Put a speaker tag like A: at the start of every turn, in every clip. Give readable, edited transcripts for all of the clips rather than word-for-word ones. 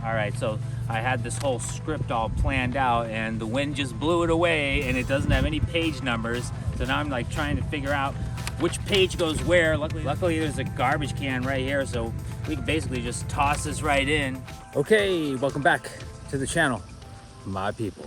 A: All right, so I had this whole script all planned out and the wind just blew it away and it doesn't have any page numbers. So now I'm like trying to figure out which page goes where. Luckily there's a garbage can right here, so we can basically just toss this right in. Okay, welcome back to the channel, my people.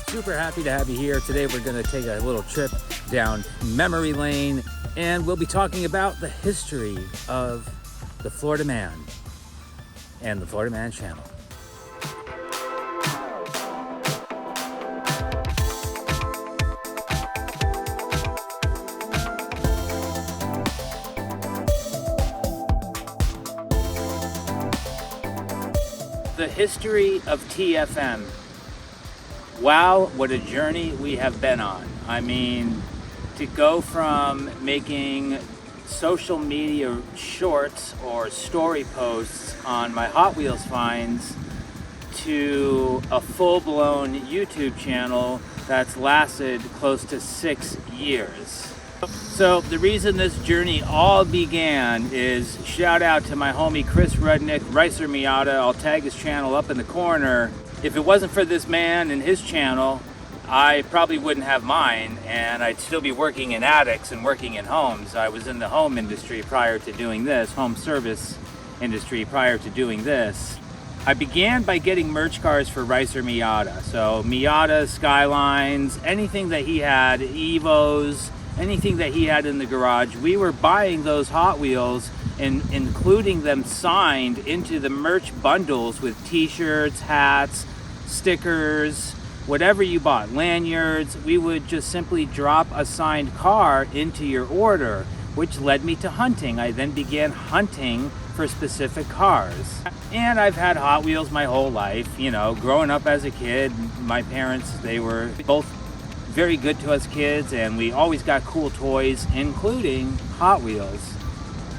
A: Super happy to have you here. Today we're going to take a little trip down memory lane and we'll be talking about the history of the Florida Man and the Florida Man channel. The history of TFM. Wow, what a journey we have been on. I mean, to go from making social media shorts or story posts on my Hot Wheels finds to a full-blown YouTube channel that's lasted close to 6 years. So the reason this journey all began is shout out to my homie Chris Rudnick, Ricer Miata. I'll tag his channel up in the corner. If it wasn't for this man and his channel, I probably wouldn't have mine, and I'd still be working in attics and working in homes. I was in the home industry prior to doing this, home service industry prior to doing this. I began by getting merch cars for Ricer Miata. So Miata, Skylines, anything that he had, Evos, anything that he had in the garage, we were buying those Hot Wheels and including them signed into the merch bundles with t-shirts, hats, stickers, whatever you bought, lanyards. We would just simply drop a signed car into your order, which led me to hunting. I then began hunting for specific cars. And I've had Hot Wheels my whole life. You know, growing up as a kid, my parents, they were both very good to us kids, and we always got cool toys, including Hot Wheels.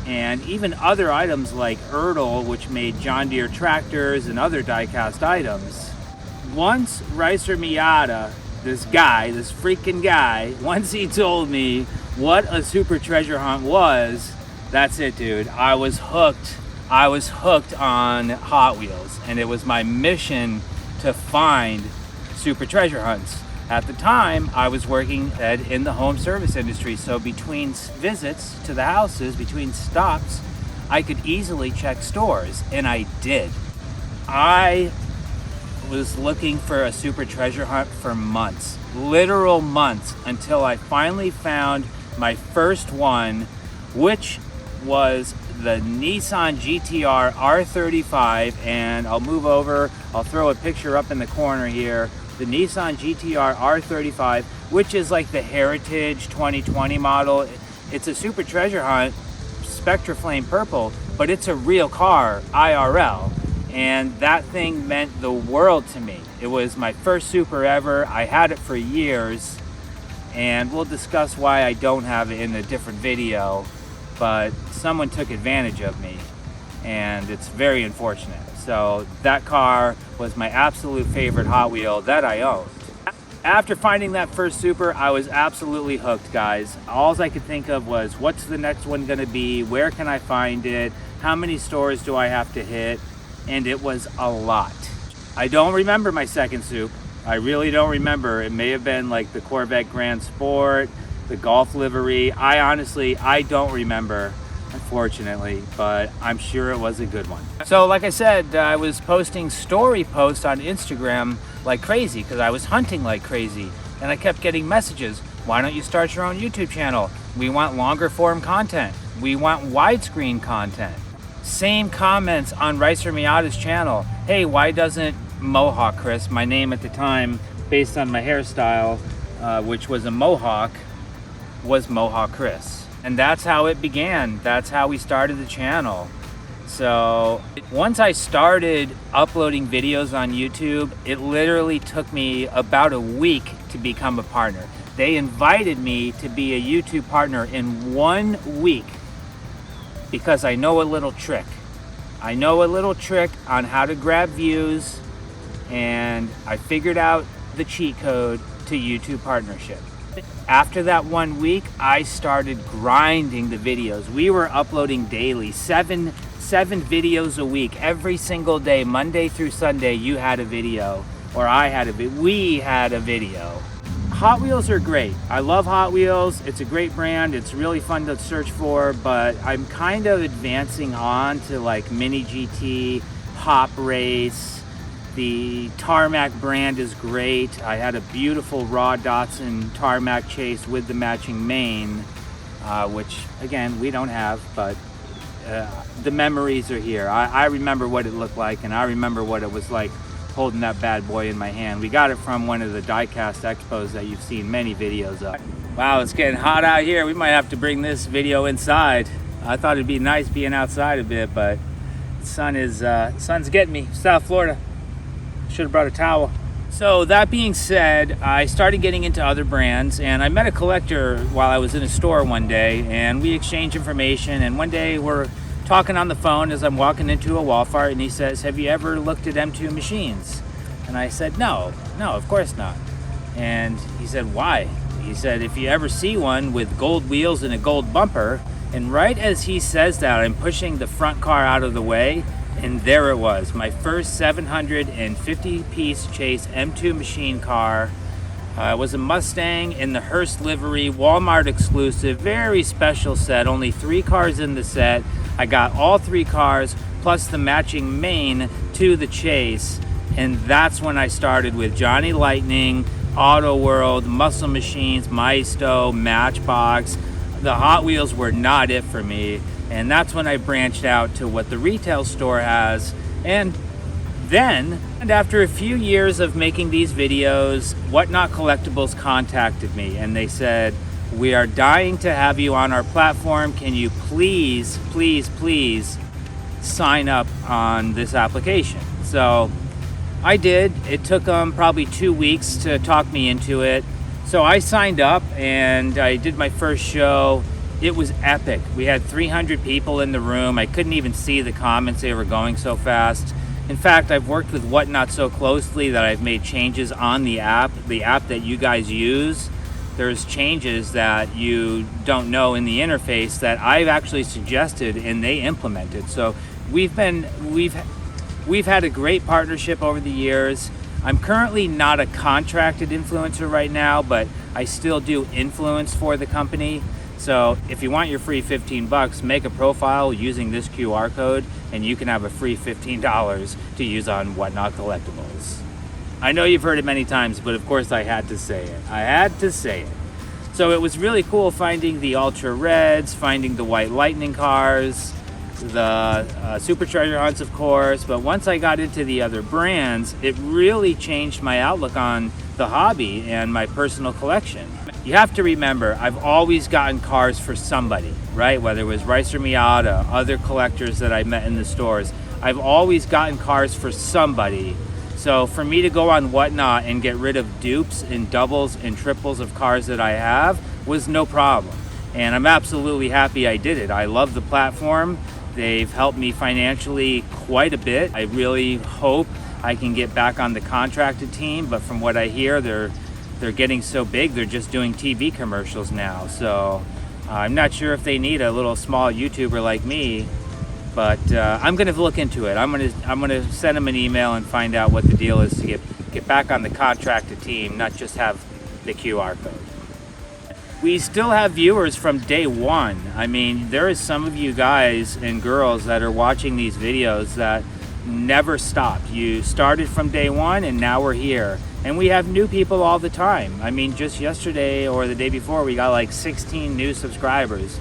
A: And even other items like Ertl, which made John Deere tractors and other die-cast items. Once Ricer Miata, this freaking guy, once he told me what a super treasure hunt was, that's it, dude. I was hooked. I was hooked on Hot Wheels, and it was my mission to find super treasure hunts. At the time, I was working in the home service industry, so between visits to the houses, between stops, I could easily check stores, and I did. I was looking for a super treasure hunt for months, literal months, until I finally found my first one, which was the Nissan GTR R35, and I'll move over, I'll throw a picture up in the corner here. The Nissan GTR R35, which is like the Heritage 2020 model. It's a super treasure hunt, Spectra Flame Purple, but it's a real car, IRL. And that thing meant the world to me. It was my first super ever. I had it for years, and we'll discuss why I don't have it in a different video, but someone took advantage of me, and it's very unfortunate. So that car was my absolute favorite Hot Wheel that I owned. After finding that first super, I was absolutely hooked, guys. All I could think of was, what's the next one gonna be? Where can I find it? How many stores do I have to hit? And it was a lot. I don't remember my second soup. I really don't remember. It may have been like the Corvette Grand Sport, the Golf livery. I don't remember, unfortunately, but I'm sure it was a good one. So like I said, I was posting story posts on Instagram like crazy because I was hunting like crazy, and I kept getting messages. Why don't you start your own YouTube channel? We want longer form content. We want widescreen content. Same comments on Ricer Miata's channel. Hey, why doesn't Mohawk Chris, my name at the time based on my hairstyle, which was a Mohawk, was Mohawk Chris. And that's how it began. That's how we started the channel. So once I started uploading videos on YouTube, it literally took me about a week to become a partner. They invited me to be a YouTube partner in 1 week because I know a little trick. I know a little trick on how to grab views, and I figured out the cheat code to YouTube partnership. After that 1 week, I started grinding the videos. We were uploading daily, seven videos a week, every single day, Monday through Sunday. You had a video, or I had a video. We had a video. Hot Wheels are great. I love Hot Wheels. It's a great brand. It's really fun to search for, but I'm kind of advancing on to like Mini GT, Pop Race. The Tarmac brand is great. I had a beautiful raw Datsun Tarmac chase with the matching mane, which again, we don't have, but the memories are here. I remember what it looked like, and I remember what it was like holding that bad boy in my hand. We got it from one of the Diecast expos that you've seen many videos of. Wow, it's getting hot out here. We might have to bring this video inside. I thought it'd be nice being outside a bit, but the sun's getting me. South Florida. Should have brought a towel. So that being said, I started getting into other brands, and I met a collector while I was in a store one day, and we exchanged information. And one day we're talking on the phone as I'm walking into a Walmart, and he says, "Have you ever looked at M2 machines?" And I said, no, of course not. And he said, "Why?" He said, "If you ever see one with gold wheels and a gold bumper." And right as he says that, I'm pushing the front car out of the way, and there it was, my first 750-piece Chase M2 machine car. It was a Mustang in the Hearst livery, Walmart exclusive, very special set, only 3 cars in the set. I got all 3 cars plus the matching mane to the Chase, and that's when I started with Johnny Lightning, Auto World, Muscle Machines, Maisto, Matchbox. The Hot Wheels were not it for me, and that's when I branched out to what the retail store has. And then, after a few years of making these videos, Whatnot Collectibles contacted me, and they said, "We are dying to have you on our platform. Can you please sign up on this application?" So I did. It took them probably 2 weeks to talk me into it. So I signed up and I did my first show. It was epic. We had 300 people in the room. I couldn't even see the comments. They were going so fast. In fact, I've worked with Whatnot so closely that I've made changes on the app that you guys use. There's changes that you don't know in the interface that I've actually suggested and they implemented. So we've had a great partnership over the years. I'm currently not a contracted influencer right now, but I still do influence for the company. So if you want your free $15, make a profile using this QR code and you can have a free $15 to use on Whatnot Collectibles. I know you've heard it many times, but of course I had to say it. I had to say it. So it was really cool finding the Ultra Reds, finding the White Lightning cars, the Supercharger hunts, of course. But once I got into the other brands, it really changed my outlook on the hobby and my personal collection. You have to remember, I've always gotten cars for somebody, right? Whether it was Ricer Miata, other collectors that I met in the stores, I've always gotten cars for somebody. So for me to go on Whatnot and get rid of dupes and doubles and triples of cars that I have was no problem. And I'm absolutely happy I did it. I love the platform. They've helped me financially quite a bit. I really hope I can get back on the contracted team, but from what I hear, they're getting so big, they're just doing TV commercials now. So I'm not sure if they need a little small YouTuber like me, but I'm gonna look into it. I'm gonna send them an email and find out what the deal is to get back on the contracted team, not just have the QR code. We still have viewers from day one. I mean, there is some of you guys and girls that are watching these videos that never stopped. You started from day one and now we're here. And we have new people all the time. I mean, just yesterday or the day before, we got like 16 new subscribers.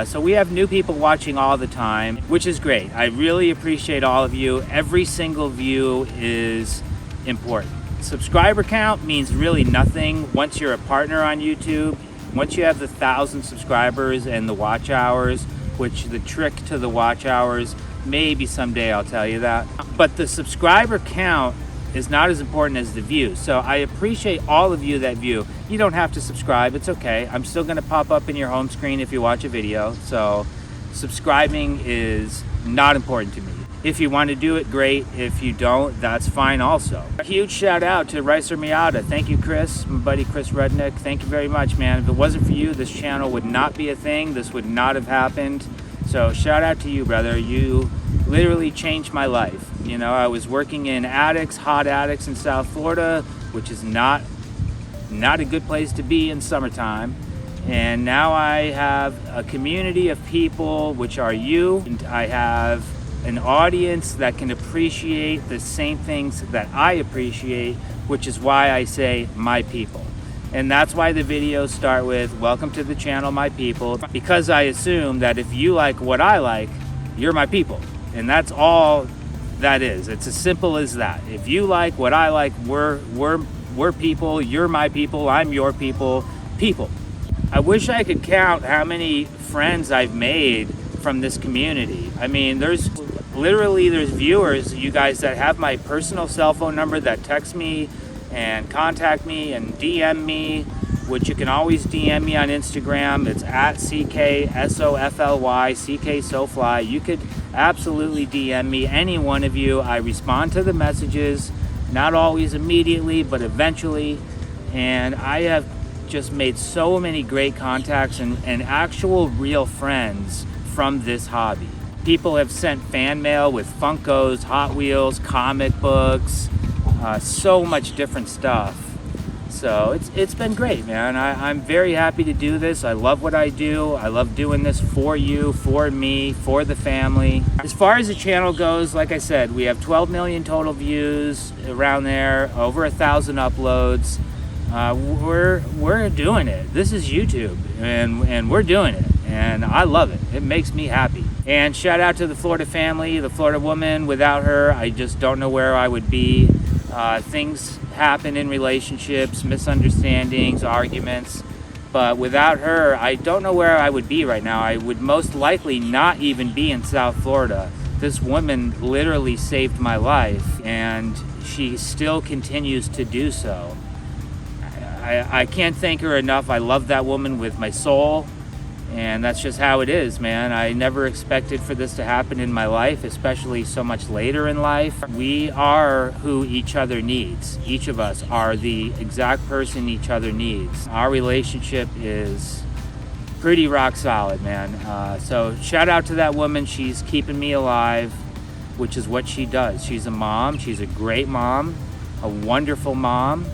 A: So we have new people watching all the time, which is great. I really appreciate all of you. Every single view is important. Subscriber count means really nothing once you're a partner on YouTube. Once you have the 1,000 subscribers and the watch hours, which the trick to the watch hours, maybe someday I'll tell you that. But the subscriber count is not as important as the views. So I appreciate all of you that view. You don't have to subscribe, it's okay. I'm still gonna pop up in your home screen if you watch a video. So subscribing is not important to me. If you want to do it, great. If you don't, that's fine also. A huge shout out to Ricer Miata. Thank you, Chris, my buddy Chris Rudnick. Thank you very much, man. If it wasn't for you, this channel would not be a thing. This would not have happened. So shout out to you, brother. You literally changed my life. You know, I was working in attics, hot attics in South Florida, which is not a good place to be in summertime. And now I have a community of people, which are you, and I have an audience that can appreciate the same things that I appreciate, which is why I say my people. And that's why the videos start with, welcome to the channel, my people, because I assume that if you like what I like, you're my people. And that's all that is. It's as simple as that. If you like what I like, we're people, you're my people, I'm your people. I wish I could count how many friends I've made from this community. I mean, there's viewers, you guys, that have my personal cell phone number that text me and contact me and DM me, which you can always DM me on Instagram. It's at CKSOFLY, CKSOFLY. You could absolutely DM me, any one of you. I respond to the messages, not always immediately, but eventually. And I have just made so many great contacts and actual real friends from this hobby. People have sent fan mail with Funkos, Hot Wheels, comic books, so much different stuff. So it's been great, man. I'm very happy to do this. I love what I do. I love doing this for you, for me, for the family. As far as the channel goes, like I said, we have 12 million total views around there, over 1,000 uploads. We're doing it. This is YouTube, and we're doing it, and I love it. It makes me happy. And shout out to the Florida family, the Florida woman. Without her, I just don't know where I would be. Things happen in relationships, misunderstandings, arguments, but without her, I don't know where I would be right now. I would most likely not even be in South Florida. This woman literally saved my life, and she still continues to do so. I can't thank her enough. I love that woman with my soul, and that's just how it is, man. I never expected for this to happen in my life, especially so much later in life. We are who each other needs. Each of us are the exact person each other needs. Our relationship is pretty rock solid, man. So shout out to that woman. She's keeping me alive, which is what she does. She's a mom. She's a great mom, a wonderful mom.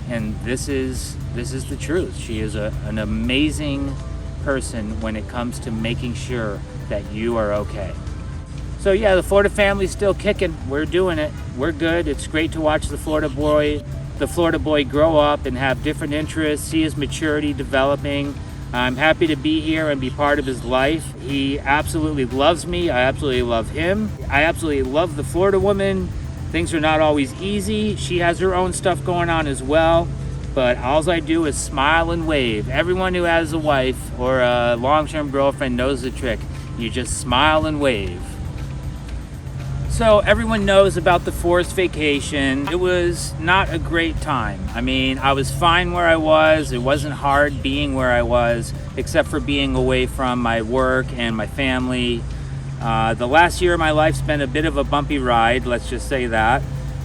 A: And this is the truth. She is an amazing person when it comes to making sure that you are okay. So yeah, the Florida family's still kicking. We're doing it. We're good. It's great to watch the Florida boy grow up and have different interests, see his maturity developing. I'm happy to be here and be part of his life. He absolutely loves me. I absolutely love him. I absolutely love the Florida woman. Things are not always easy. She has her own stuff going on as well, but all I do is smile and wave. Everyone who has a wife or a long-term girlfriend knows the trick. You just smile and wave. So everyone knows about the forced vacation. It was not a great time. I mean, I was fine where I was. It wasn't hard being where I was, except for being away from my work and my family. The last year of my life's been a bit of a bumpy ride, let's just say that.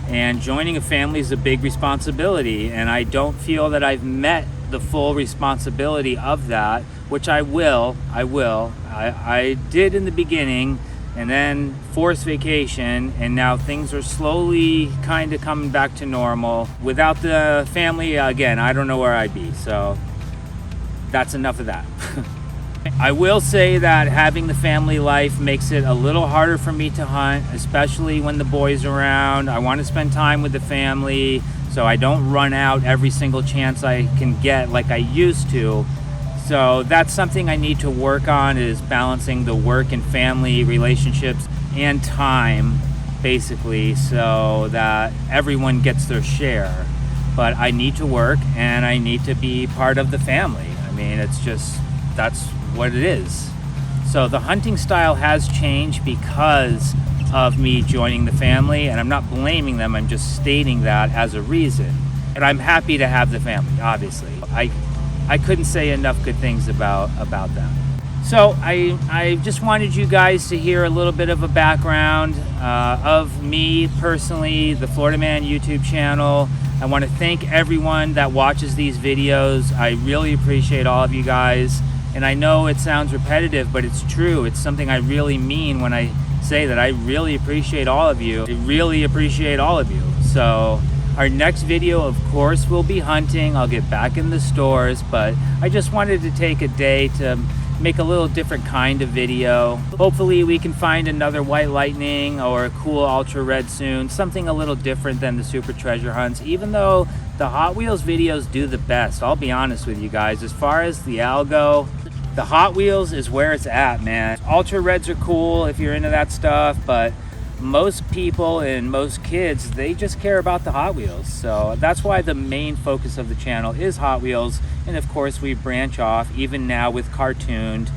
A: And joining a family is a big responsibility, and I don't feel that I've met the full responsibility of that, which I will. I did in the beginning, and then forced vacation, and now things are slowly kind of coming back to normal. Without the family, again, I don't know where I'd be, so that's enough of that. I will say that having the family life makes it a little harder for me to hunt, especially when the boys are around. I want to spend time with the family so I don't run out every single chance I can get like I used to. So that's something I need to work on, is balancing the work and family relationships and time, basically, so that everyone gets their share. But I need to work and I need to be part of the family. I mean, that's what it is. So the hunting style has changed because of me joining the family, and I'm not blaming them, I'm just stating that as a reason. And I'm happy to have the family, obviously. I couldn't say enough good things about that. So I just wanted you guys to hear a little bit of a background of me personally, the Florida Man YouTube channel. I want to thank everyone that watches these videos. I really appreciate all of you guys. And I know it sounds repetitive, but it's true. It's something I really mean when I say that I really appreciate all of you. I really appreciate all of you. So our next video, of course, will be hunting. I'll get back in the stores, but I just wanted to take a day to make a little different kind of video. Hopefully we can find another white lightning or a cool ultra red soon, something a little different than the super treasure hunts, even though the Hot Wheels videos do the best. I'll be honest with you guys, as far as the algo, the Hot Wheels is where it's at, man. Ultra reds are cool if you're into that stuff, but most people and most kids, they just care about the Hot Wheels. So that's why the main focus of the channel is Hot Wheels. And of course we branch off, even now with cartooned.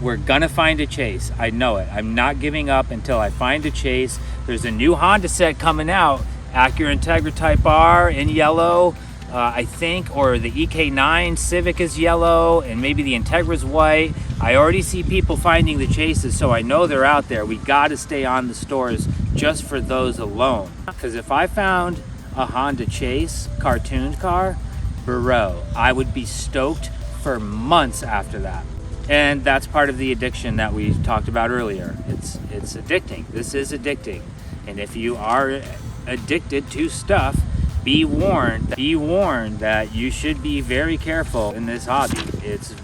A: We're gonna find a chase, I know it. I'm not giving up until I find a chase. There's a new Honda set coming out, Acura Integra Type R in yellow, I think, or the EK9 Civic is yellow, and maybe the Integra's white. I already see people finding the chases, so I know they're out there. We gotta stay on the stores just for those alone. Because if I found a Honda Chase cartooned car, bro, I would be stoked for months after that. And that's part of the addiction that we talked about earlier. It's addicting. This is addicting. And if you are addicted to stuff, be warned that you should be very careful in this hobby. It's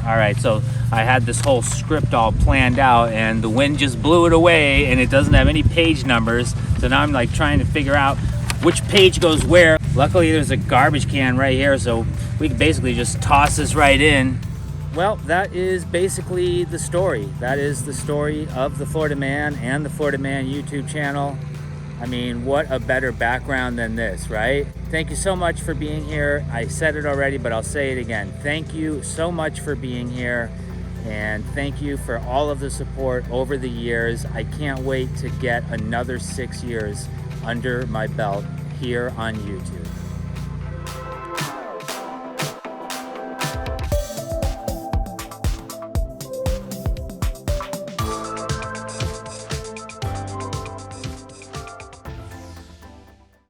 A: all right, so I had this whole script all planned out and the wind just blew it away and it doesn't have any page numbers. So now I'm like trying to figure out which page goes where. Luckily there's a garbage can right here, so we can basically just toss this right in. Well, that is basically the story. That is the story of the Florida Man and the Florida Man YouTube channel. I mean, what a better background than this, right? Thank you so much for being here. I said it already, but I'll say it again. Thank you so much for being here. And thank you for all of the support over the years. I can't wait to get another 6 years under my belt here on YouTube.